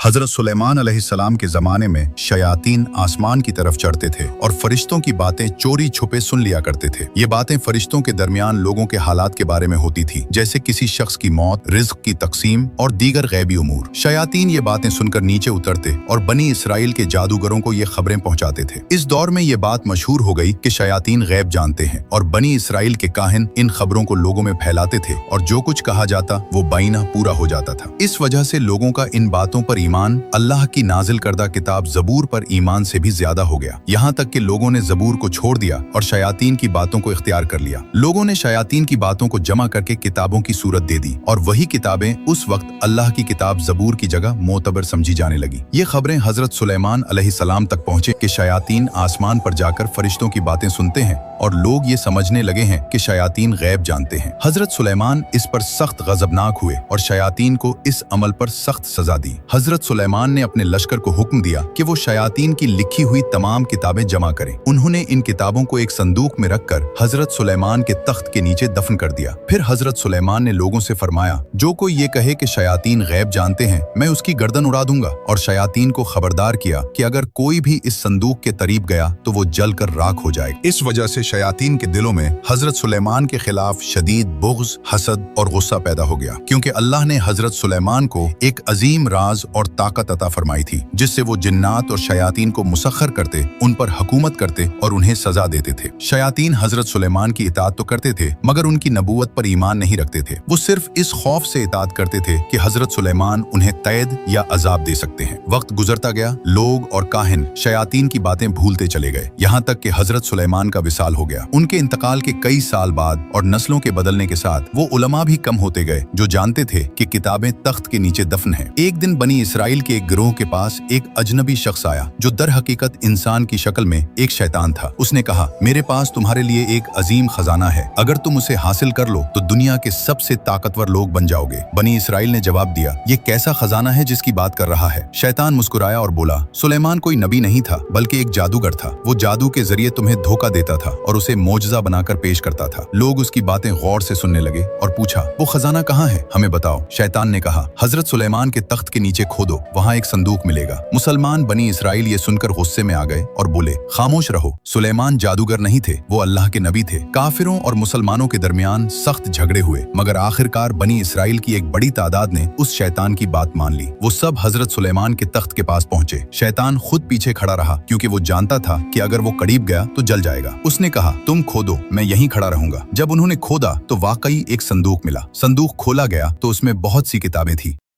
हजरत सुलेमान अलैहिस्सलाम के ज़माने में शयातीन आसमान की तरफ चढ़ते थे और फरिश्तों की बातें चोरी छुपे सुन लिया करते थे। ये बातें फरिश्तों के दरमियान लोगों के हालात के बारे में होती थी, जैसे किसी शख्स की मौत, रिज़्क की तकसीम और दीगर गैबी उमूर। शयातीन ये बातें सुनकर नीचे उतरते और बनी इसराइल के जादूगरों को ये खबरें पहुंचाते थे। इस दौर में ये बात मशहूर हो गई कि शयातीन गैब जानते हैं और बनी इसराइल के काहिन इन खबरों को लोगों में फैलाते थे और जो कुछ कहा जाता वो बाइना पूरा हो जाता था। इस वजह से लोगों का इन बातों पर ईमान अल्लाह की नाजिल करदा किताब ज़बूर पर ईमान से भी ज्यादा हो गया। यहाँ तक कि लोगों ने ज़बूर को छोड़ दिया और शयातीन की बातों को इख्तियार कर लिया। लोगों ने शयातीन की बातों को जमा करके किताबों की सूरत दे दी और वही किताबें उस वक्त अल्लाह की किताब ज़बूर की जगह मोतबर समझी जाने लगी। ये खबरें हजरत सुलेमान अलैहिस्सलाम तक पहुंचे कि शयातीन आसमान पर जाकर फरिश्तों की बातें सुनते हैं और लोग ये समझने लगे हैं कि शयातीन गैब जानते हैं। हजरत सुलेमान इस पर सख्त गजबनाक हुए और शयातीन को इस अमल पर सख्त सजा दी। हजरत सुलेमान ने अपने लश्कर को हुक्म दिया कि वो शयातीन की लिखी हुई तमाम किताबें जमा करें। उन्होंने इन किताबों को एक संदूक में रखकर हजरत सुलेमान के तख्त के नीचे दफन कर दिया। फिर हजरत सुलेमान ने लोगों से फरमाया, जो कोई ये कहे कि शयातीन गैब जानते हैं, मैं उसकी गर्दन उड़ा दूंगा। और शयातीन को खबरदार किया कि अगर कोई भी इस संदूक के करीब गया तो वो जलकर राख हो जाएगा। इस वजह से शयातीन के दिलों में हजरत सुलेमान के खिलाफ शदीद बुग़्ज़, हसद और गुस्सा पैदा हो गया, क्योंकि अल्लाह ने हजरत सुलेमान को एक अजीम राज और ताकत अता फरमाई थी, जिससे वो जिन्नात और शयातीन को मुसख्खर करते, उन पर हुकूमत करते और उन्हें सजा देते थे। शयातीन हजरत सुलेमान की इताअत तो करते थे, मगर उनकी नबूवत पर ईमान नहीं रखते थे। वो सिर्फ इस खौफ से इताअत करते थे कि हजरत सुलेमान उन्हें कैद या अजाब दे सकते हैं। वक्त गुजरता गया, लोग और काहिन शयातीन की बातें भूलते चले गए, यहाँ तक कि हजरत सुलेमान का विसाल हो गया। उनके इंतकाल के कई साल बाद और नस्लों के बदलने के साथ वो उलमा भी कम होते गए जो जानते थे कि किताबें तख्त के नीचे दफन हैं। एक दिन बनी इसराइल के एक गिरोह के पास एक अजनबी शख्स आया जो दर हकीकत इंसान की शक्ल में एक शैतान था। उसने कहा, मेरे पास तुम्हारे लिए एक अजीम खजाना है, अगर तुम उसे हासिल कर लो तो दुनिया के सबसे ताकतवर लोग बन जाओगे। बनी इसराइल ने जवाब दिया, ये कैसा खजाना है जिसकी बात कर रहा है? शैतान मुस्कुराया और बोला, सुलेमान कोई नबी नहीं था बल्कि एक जादूगर था। वो जादू के जरिए तुम्हें धोखा देता था और उसे मोजज़ा बनाकर पेश करता था। लोग उसकी बातें गौर से सुनने लगे और पूछा, वो खजाना कहाँ है, हमें बताओ। शैतान ने कहा, हजरत सुलेमान के तख्त के नीचे खोदो, वहाँ एक संदूक मिलेगा। मुसलमान बनी इसराइल ये सुनकर गुस्से में आ गए और बोले, खामोश रहो, सुलेमान जादूगर नहीं थे, वो अल्लाह के नबी थे। काफिरों और मुसलमानों के दरमियान सख्त झगड़े हुए, मगर आखिरकार बनी इसराइल की एक बड़ी तादाद ने उस शैतान की बात मान ली। वो सब हजरत सुलेमान के तख्त के पास पहुंचे। शैतान खुद पीछे खड़ा रहा, क्योंकि वो जानता था कि अगर वो करीब गया तो जल जाएगा। उसने कहा, तुम खोदो, मैं यहीं खड़ा रहूंगा। जब उन्होंने खोदा तो वाकई एक संदूक मिला। संदूक खोला गया तो उसमें बहुत सी किताबें थी।